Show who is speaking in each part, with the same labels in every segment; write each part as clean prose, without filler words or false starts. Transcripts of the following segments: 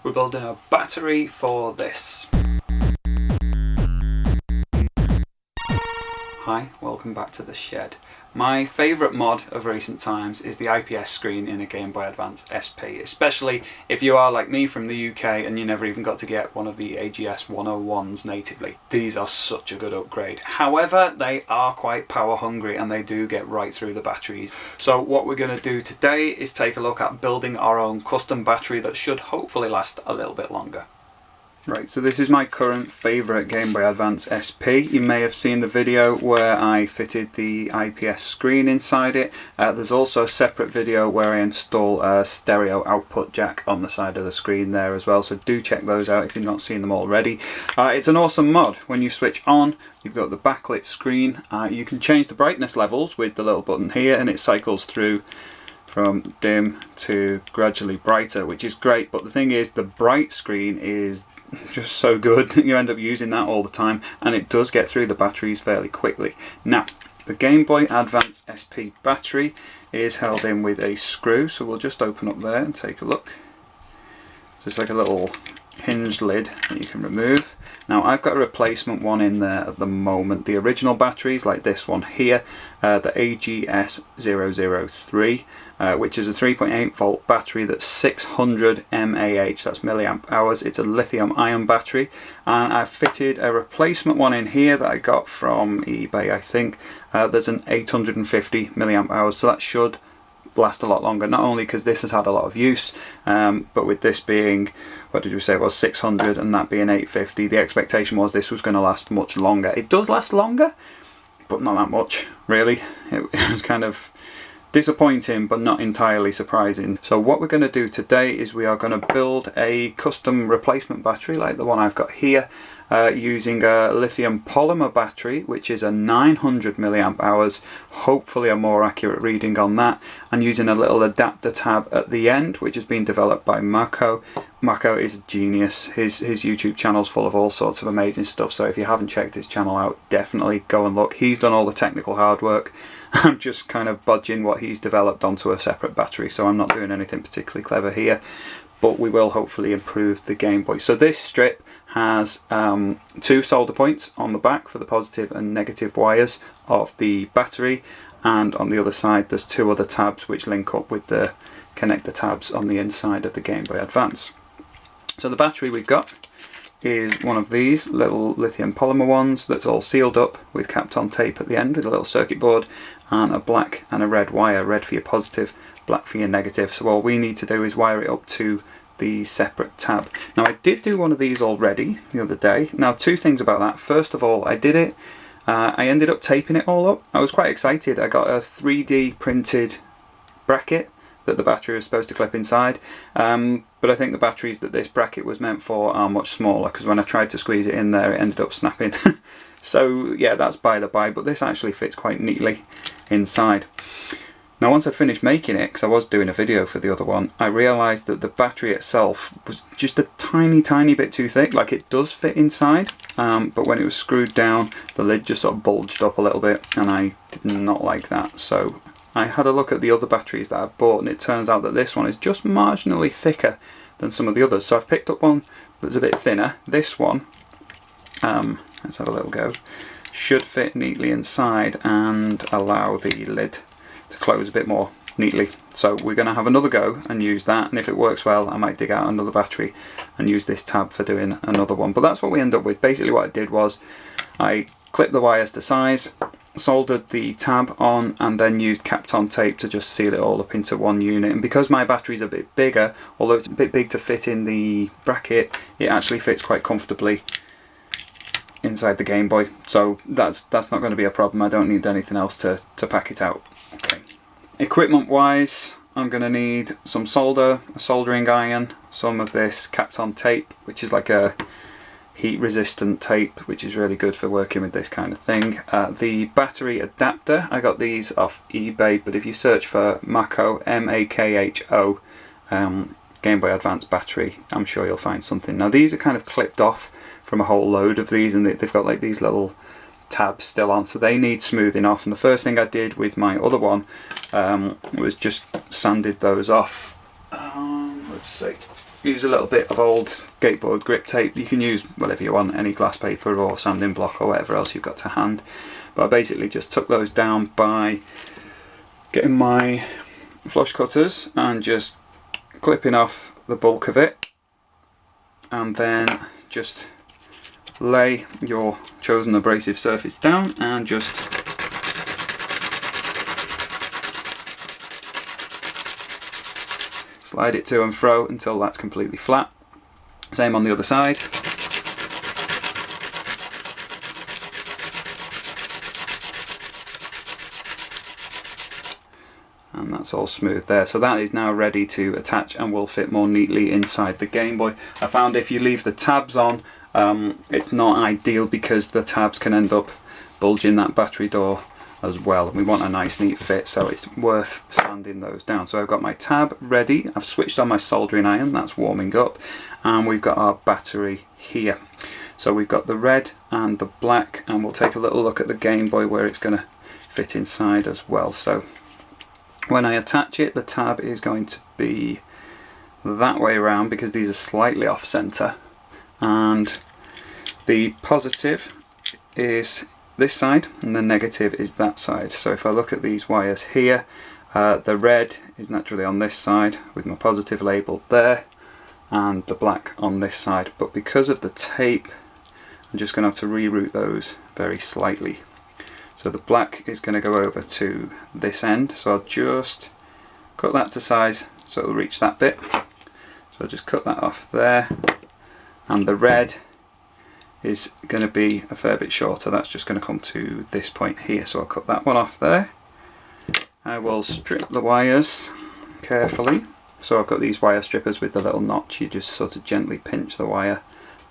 Speaker 1: We're building a battery for this. Hi, welcome back to the shed. My favourite mod of recent times is the IPS screen in a Game Boy Advance SP, especially if you are like me from the UK and you never even got to get one of the AGS 101s natively. These are such a good upgrade. However, they are quite power hungry and they do get right through the batteries. So what we're going to do today is take a look at building our own custom battery that should hopefully last a little bit longer. Right, so this is my current favourite Game Boy Advance SP. You may have seen the video where I fitted the IPS screen inside it. There's also a separate video where I install a stereo output jack on the side of the screen there as well, so do check those out if you've not seen them already. It's an awesome mod. When you switch on, you've got the backlit screen. You can change the brightness levels with the little button here and it cycles through from dim to gradually brighter, which is great, but the thing is the bright screen is just so good. You end up using that all the time and it does get through the batteries fairly quickly. Now, the Game Boy Advance SP battery is held in with a screw, so we'll just open up there and take a look. So it's like a little hinged lid that you can remove. Now I've got a replacement one in there at the moment. The original batteries, like this one here, the AGS003, which is a 3.8 volt battery that's 600 mAh, that's milliamp hours. It's a lithium ion battery, and I've fitted a replacement one in here that I got from eBay, I think. There's an 850 milliamp hours, so that should last a lot longer, not only because this has had a lot of use, but with this being, what did we say it was, 600 and that being 850, the expectation was this was going to last much longer. It does last longer, but not that much really. It was kind of disappointing but not entirely surprising. So what we're going to do today is we are going to build a custom replacement battery like the one I've got here, using a lithium polymer battery, which is a 900 milliamp hours, hopefully a more accurate reading on that, and using a little adapter tab at the end, which has been developed by Mako. Mako is a genius. His YouTube channel's full of all sorts of amazing stuff, so if you haven't checked his channel out, definitely go and look. He's done all the technical hard work. I'm just kind of budging what he's developed onto a separate battery, so I'm not doing anything particularly clever here, but we will hopefully improve the Game Boy. So this strip has two solder points on the back for the positive and negative wires of the battery, and on the other side there's two other tabs which link up with the connector tabs on the inside of the Game Boy Advance. So the battery we've got is one of these little lithium polymer ones that's all sealed up with capped on tape at the end with a little circuit board and a black and a red wire, red for your positive, black for your negative. So all we need to do is wire it up to the separate tab. Now I did do one of these already the other day. Now two things about that. First of all, I did it, I ended up taping it all up. I was quite excited. I got a 3D printed bracket that the battery was supposed to clip inside, but I think the batteries that this bracket was meant for are much smaller, because when I tried to squeeze it in there it ended up snapping. So yeah, that's by the by, but this actually fits quite neatly inside. Now once I'd finished making it, because I was doing a video for the other one, I realised that the battery itself was just a tiny bit too thick. Like, it does fit inside, but when it was screwed down the lid just sort of bulged up a little bit, and I did not like that. So I had a look at the other batteries that I bought, and it turns out that this one is just marginally thicker than some of the others. So I've picked up one that's a bit thinner. This one, let's have a little go, should fit neatly inside and allow the lid to close a bit more neatly. So we're going to have another go and use that, and if it works well I might dig out another battery and use this tab for doing another one. But that's what we end up with. Basically what I did was I clipped the wires to size, soldered the tab on, and then used capped on tape to just seal it all up into one unit. And because my battery's a bit bigger, although it's a bit big to fit in the bracket, it actually fits quite comfortably inside the Game Boy, so that's not going to be a problem. I don't need anything else to pack it out. Okay. Equipment wise, I'm going to need some solder, a soldering iron, some of this capped on tape, which is like a heat resistant tape, which is really good for working with this kind of thing. The battery adapter, I got these off eBay, but if you search for Mako, M-A-K-H-O, Game Boy Advance battery, I'm sure you'll find something. Now these are kind of clipped off from a whole load of these, and they've got like these little tabs still on, so they need smoothing off. And the first thing I did with my other one was just sanded those off. Let's see. use a little bit of old skateboard grip tape. You can use whatever you want, any glass paper or sanding block or whatever else you've got to hand. But I basically just took those down by getting my flush cutters and just clipping off the bulk of it, and then just lay your chosen abrasive surface down and just slide it to and fro until that's completely flat. Same on the other side. And that's all smooth there. So that is now ready to attach and will fit more neatly inside the Game Boy. I found if you leave the tabs on, it's not ideal because the tabs can end up bulging that battery door as well. We want a nice neat fit, so it's worth sanding those down. So I've got my tab ready, I've switched on my soldering iron, that's warming up, and we've got our battery here. So we've got the red and the black, and we'll take a little look at the Game Boy where it's going to fit inside as well. So when I attach it, the tab is going to be that way around because these are slightly off center, and the positive is this side and the negative is that side. So if I look at these wires here, the red is naturally on this side with my positive labelled there, and the black on this side. But because of the tape, I'm just going to have to reroute those very slightly. So the black is going to go over to this end, so I'll just cut that to size so it'll reach that bit. So I'll just cut that off there, and the red is going to be a fair bit shorter. That's just going to come to this point here, so I'll cut that one off there. I will strip the wires carefully. So I've got these wire strippers with the little notch. You just sort of gently pinch the wire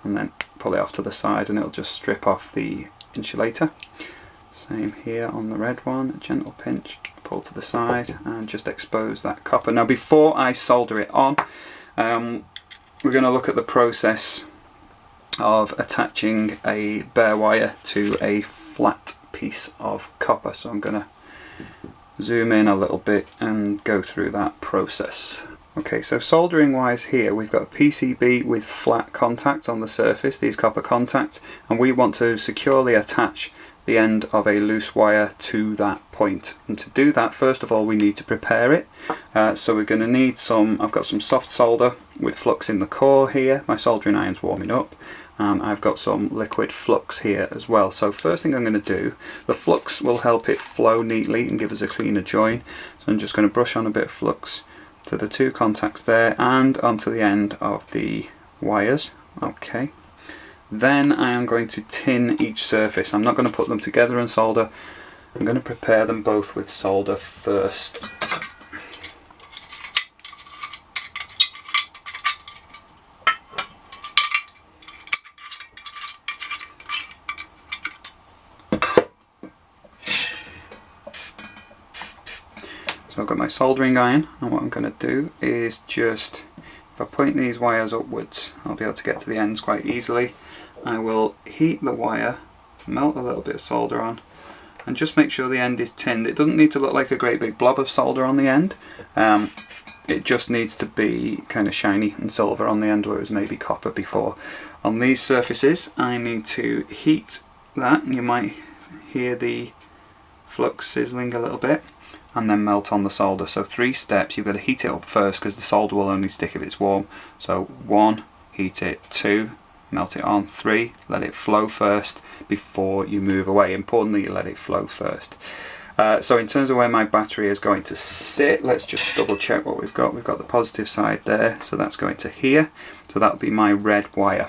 Speaker 1: and then pull it off to the side and it'll just strip off the insulator. Same here on the red one, a gentle pinch, pull to the side and just expose that copper. Now before I solder it on, we're going to look at the process of attaching a bare wire to a flat piece of copper. So I'm going to zoom in a little bit and go through that process. Okay, so soldering wise here, we've got a PCB with flat contacts on the surface, these copper contacts, and we want to securely attach the end of a loose wire to that point. And to do that, first of all, we need to prepare it. So we're going to need some, I've got some soft solder with flux in the core here, my soldering iron's warming up, and I've got some liquid flux here as well. So first thing I'm going to do, the flux will help it flow neatly and give us a cleaner join. So I'm just going to brush on a bit of flux to the two contacts there and onto the end of the wires. Okay. Then I am going to tin each surface. I'm not going to put them together and solder. I'm going to prepare them both with solder first. So I've got my soldering iron, and what I'm going to do is just, if I point these wires upwards, I'll be able to get to the ends quite easily. I will heat the wire, melt a little bit of solder on, and just make sure the end is tinned. It doesn't need to look like a great big blob of solder on the end. It just needs to be kind of shiny and silver on the end where it was maybe copper before. On these surfaces I need to heat that, and you might hear the flux sizzling a little bit, and then melt on the solder. So 3 steps. You've got to heat it up first because the solder will only stick if it's warm. So 1, heat it, 2, melt it on, 3, let it flow first before you move away. Importantly, you let it flow first. So in terms of where my battery is going to sit, let's just double check what we've got. We've got the positive side there, so that's going to here. So that'll be my red wire.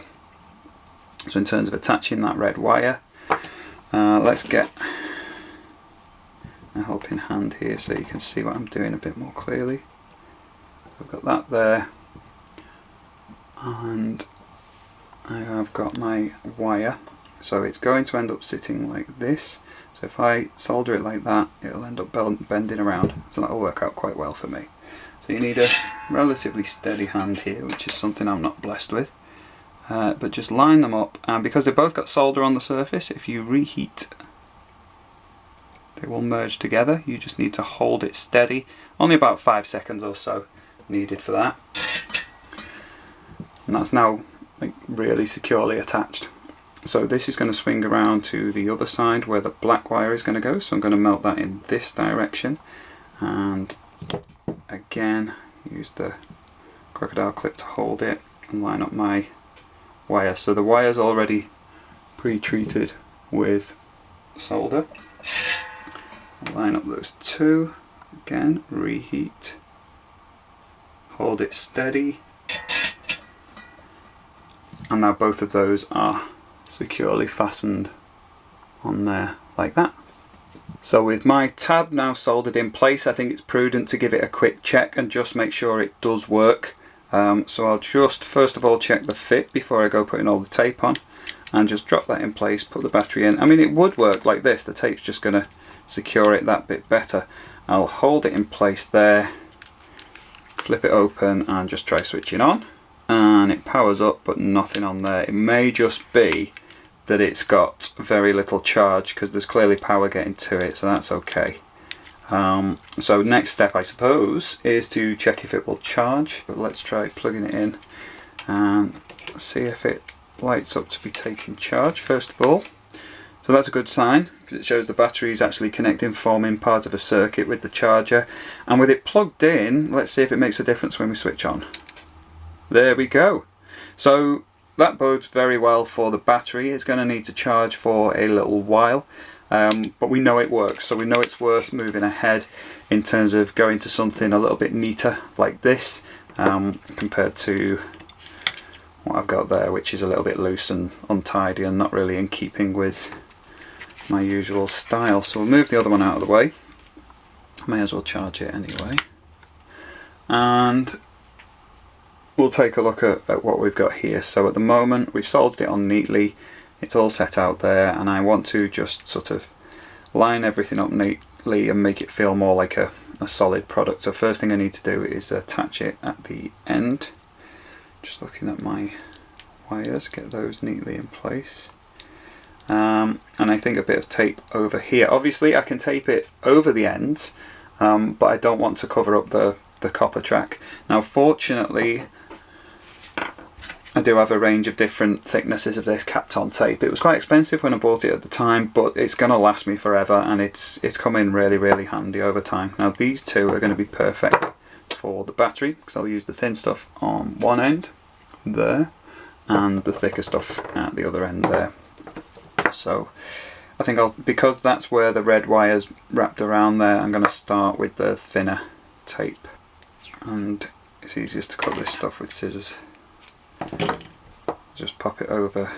Speaker 1: So in terms of attaching that red wire, let's get a helping hand here so you can see what I'm doing a bit more clearly. I've got that there, and I have got my wire, so it's going to end up sitting like this. So if I solder it like that, it'll end up bending around, so that'll work out quite well for me. So you need a relatively steady hand here, which is something I'm not blessed with, but just line them up, and because they've both got solder on the surface, if you reheat, they will merge together. You just need to hold it steady, only about 5 seconds or so needed for that. and that's now like really securely attached. So this is going to swing around to the other side where the black wire is going to go, so I'm going to melt that in this direction, and again use the crocodile clip to hold it and line up my wire. So the wire's already pre-treated with solder. I'll line up those two, again reheat, hold it steady, and now both of those are securely fastened on there like that. So with my tab now soldered in place, I think it's prudent to give it a quick check and just make sure it does work. So I'll just first of all check the fit before I go putting all the tape on, and just drop that in place, put the battery in. I mean, it would work like this, the tape's just going to secure it that bit better. I'll hold it in place there, flip it open and just try switching on, and it powers up but nothing on there. It may just be that it's got very little charge because there's clearly power getting to it, so that's okay. So next step, I suppose, is to check if it will charge. But let's try plugging it in and see if it lights up to be taking charge first of all. So that's a good sign because it shows the battery is actually connecting, forming part of a circuit with the charger. And with it plugged in, let's see if it makes a difference when we switch on. There we go. So that bodes very well for the battery. It's going to need to charge for a little while, but we know it works, so we know it's worth moving ahead in terms of going to something a little bit neater like this, compared to what I've got there, which is a little bit loose and untidy and not really in keeping with my usual style. So we'll move the other one out of the way. May as well charge it anyway. And we'll take a look at what we've got here. So at the moment we've soldered it on neatly, it's all set out there, and I want to just sort of line everything up neatly and make it feel more like a solid product. So first thing I need to do is attach it at the end. Just looking at my wires, get those neatly in place. And I think a bit of tape over here. Obviously I can tape it over the ends, but I don't want to cover up the copper track. Now fortunately I do have a range of different thicknesses of this capped on tape. It was quite expensive when I bought it at the time, but it's going to last me forever, and it's come in really handy over time. Now these two are going to be perfect for the battery because I'll use the thin stuff on one end there and the thicker stuff at the other end there. So I think because that's where the red wire's wrapped around there, I'm going to start with the thinner tape, and it's easiest to cut this stuff with scissors. Just pop it over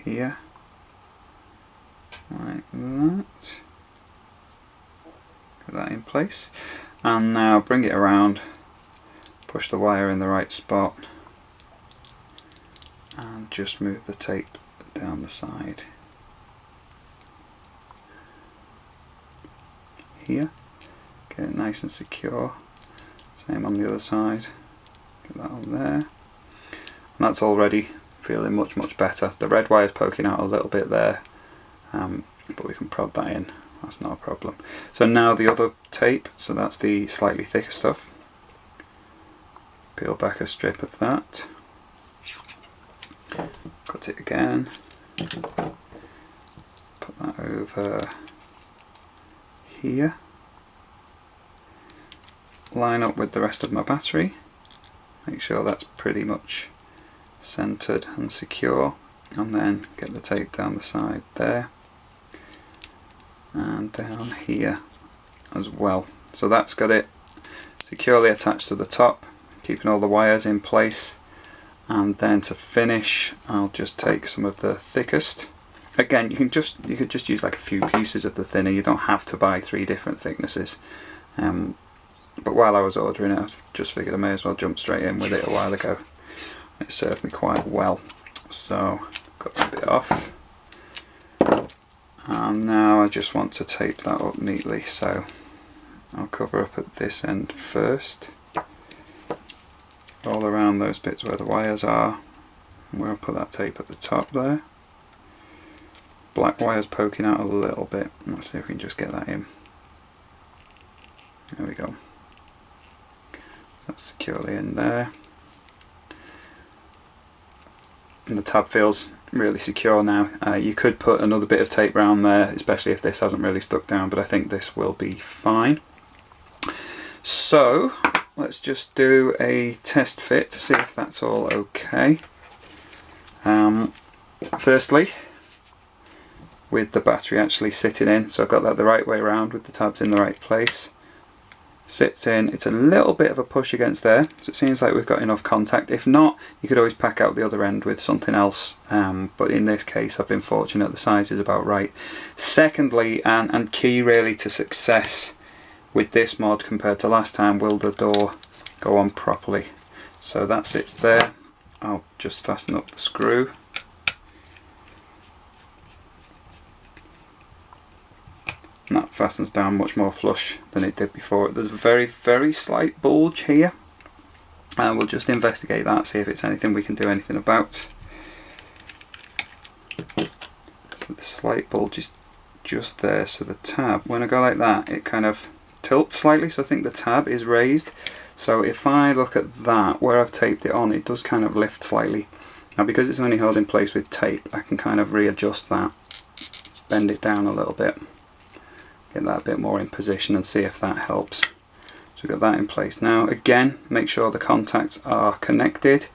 Speaker 1: here like that, get that in place, and now bring it around, push the wire in the right spot and just move the tape down the side here, get it nice and secure. Same on the other side, get that on there. And that's already feeling much better. The red wire is poking out a little bit there, but we can prod that in, that's not a problem. So now the other tape, so that's the slightly thicker stuff. Peel back a strip of that, cut it again, put that over here, line up with the rest of my battery, make sure that's pretty much centered and secure, and then get the tape down the side there and down here as well. So that's got it securely attached to the top, keeping all the wires in place. And then to finish, I'll just take some of the thickest. Again, you could just use like a few pieces of the thinner. You don't have to buy 3 different thicknesses. But while I was ordering it, I just figured I may as well jump straight in with it a while ago. It served me quite well. So cut that bit off, and now I just want to tape that up neatly. So I'll cover up at this end first, all around those bits where the wires are, and we'll put that tape at the top there. Black wire's poking out a little bit. Let's see if we can just get that in. There we go. So that's securely in there. and the tab feels really secure now. You could put another bit of tape around there, especially if this hasn't really stuck down, but I think this will be fine. So let's just do a test fit to see if that's all okay. Firstly, with the battery actually sitting in, so I've got that the right way around with the tabs in the right place. Sits in, it's a little bit of a push against there, so it seems like we've got enough contact. If not, you could always pack out the other end with something else, but in this case I've been fortunate, the size is about right. Secondly, and key really to success with this mod compared to last time, will the door go on properly? So that sits there. I'll just fasten up the screw. And that fastens down much more flush than it did before. There's a very, very slight bulge here. And we'll just investigate that, see if it's anything we can do anything about. So the slight bulge is just there. So the tab, when I go like that, it kind of tilts slightly. So I think the tab is raised. So if I look at that, where I've taped it on, it does kind of lift slightly. Now because it's only held in place with tape, I can kind of readjust that, bend it down a little bit. Get that a bit more in position and see if that helps. So we've got that in place now. Again, make sure the contacts are connected,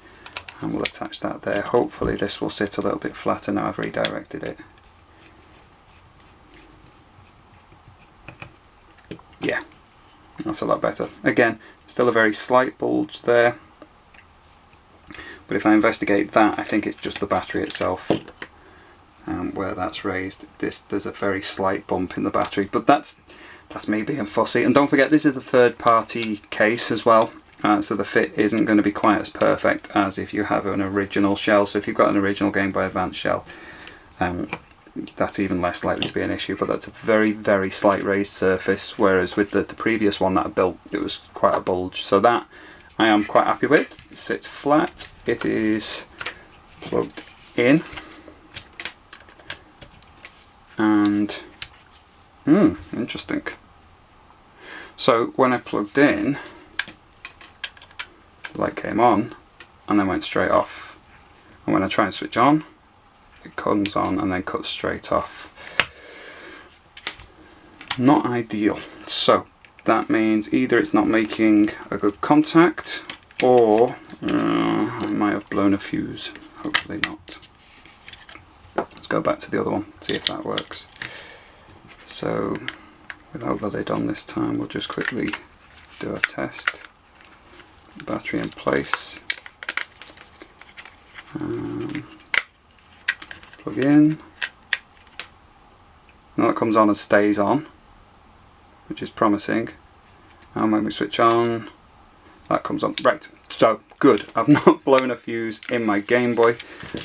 Speaker 1: and we'll attach that there. Hopefully this will sit a little bit flatter now I've redirected it. Yeah, that's a lot better. Again, still a very slight bulge there, but if I investigate that, I think it's just the battery itself. Where that's raised, there's a very slight bump in the battery, but that's me being fussy. And don't forget, this is a third-party case as well, so the fit isn't going to be quite as perfect as if you have an original shell. So if you've got an original Game Boy Advance shell, that's even less likely to be an issue, but that's a very, very slight raised surface, whereas with the previous one that I built, it was quite a bulge. So that I am quite happy with. It sits flat, it is plugged in, and interesting. So when I plugged in, the light came on and then went straight off, and when I try and switch on, it comes on and then cuts straight off. Not ideal. So that means either it's not making a good contact, or I might have blown a fuse. Hopefully not. Let's go back to the other one, see if that works. So without the lid on this time, we'll just quickly do a test. Battery in place. Plug in. Now that comes on and stays on, which is promising. And when we switch on, that comes on. Right, so good. I've not blown a fuse in my Game Boy.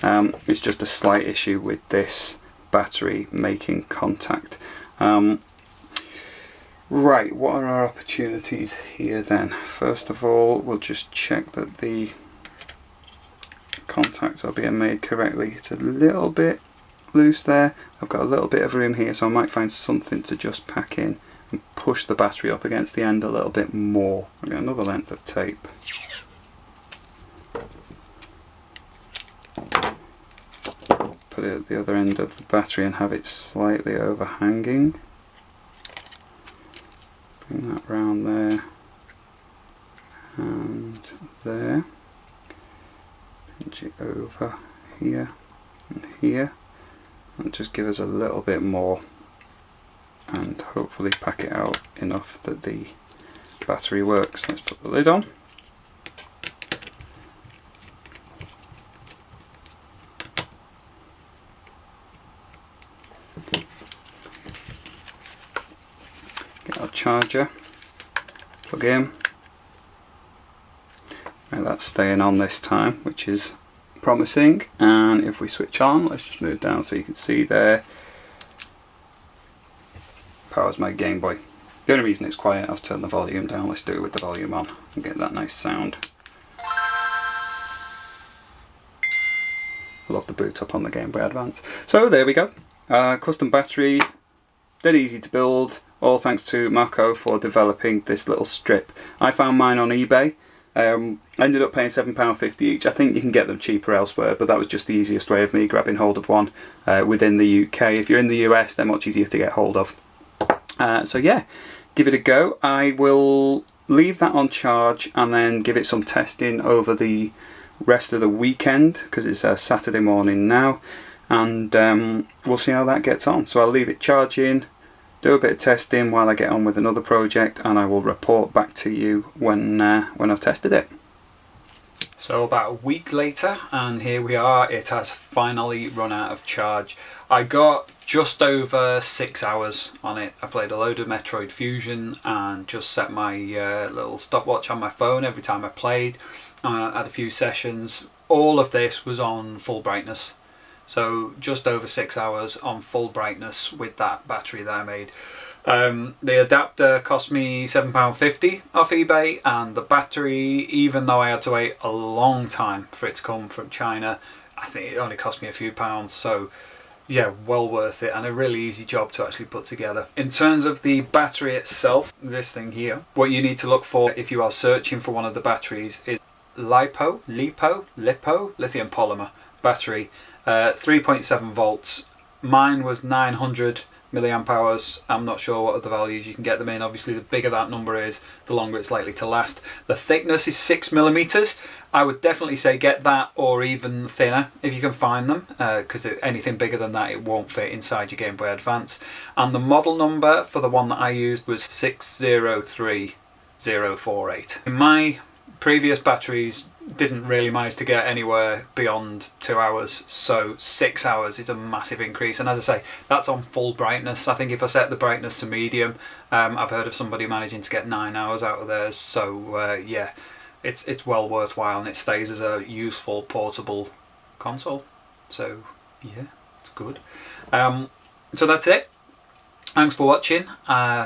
Speaker 1: It's just a slight issue with this battery making contact. Right, what are our opportunities here then? First of all, we'll just check that the contacts are being made correctly. It's a little bit loose there. I've got a little bit of room here, so I might find something to just pack in and push the battery up against the end a little bit more. I've got another length of tape. Put it at the other end of the battery and have it slightly overhanging. Bring that round there and there. Pinch it over here and here, and just give us a little bit more, and hopefully pack it out enough that the battery works. Let's put the lid on. Get our charger, plug in. Right, that's staying on this time, which is promising. And if we switch on, let's just move down so you can see there, powers my Game Boy. The only reason it's quiet, I've turned the volume down. Let's do it with the volume on and get that nice sound. I love the boot up on the Game Boy Advance. So there we go. Custom battery, dead easy to build, all thanks to Marco for developing this little strip. I found mine on eBay. I ended up paying £7.50 each. I think you can get them cheaper elsewhere, but that was just the easiest way of me grabbing hold of one within the UK. If you're in the US, they're much easier to get hold of. So yeah, give it a go. I will leave that on charge and then give it some testing over the rest of the weekend, because it's a Saturday morning now, and we'll see how that gets on. So I'll leave it charging, do a bit of testing while I get on with another project, and I will report back to you when I've tested it. So about a week later, and here we are. It has finally run out of charge. I got just over 6 hours on it. I played a load of Metroid Fusion and just set my little stopwatch on my phone every time I played. Had a few sessions. All of this was on full brightness. So just over 6 hours on full brightness with that battery that I made. The adapter cost me £7.50 off eBay, and the battery, even though I had to wait a long time for it to come from China, I think it only cost me a few pounds. So yeah, well worth it, and a really easy job to actually put together. In terms of the battery itself, this thing here, what you need to look for if you are searching for one of the batteries is LiPo, lithium polymer battery, 3.7 volts. Mine was 900 milliamp hours. I'm not sure what other values you can get them in. Obviously the bigger that number is, the longer it's likely to last. The thickness is 6mm. I would definitely say get that, or even thinner if you can find them, because anything bigger than that it won't fit inside your Game Boy Advance. And the model number for the one that I used was 603048. In my previous batteries didn't really manage to get anywhere beyond 2 hours, so 6 hours is a massive increase. And as I say, that's on full brightness. I think if I set the brightness to medium, I've heard of somebody managing to get 9 hours out of theirs. So yeah, it's well worthwhile, and it stays as a useful portable console. So yeah, it's good. So that's it. Thanks for watching.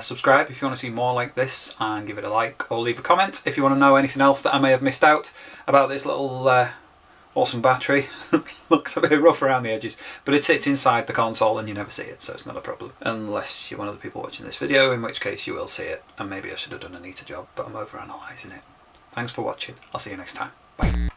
Speaker 1: Subscribe if you want to see more like this, and give it a like, or leave a comment if you want to know anything else that I may have missed out about this little awesome battery. Looks a bit rough around the edges, but it sits inside the console and you never see it, so it's not a problem. Unless you're one of the people watching this video, in which case you will see it, and maybe I should have done a neater job, but I'm over analysing it. Thanks for watching. I'll see you next time. Bye.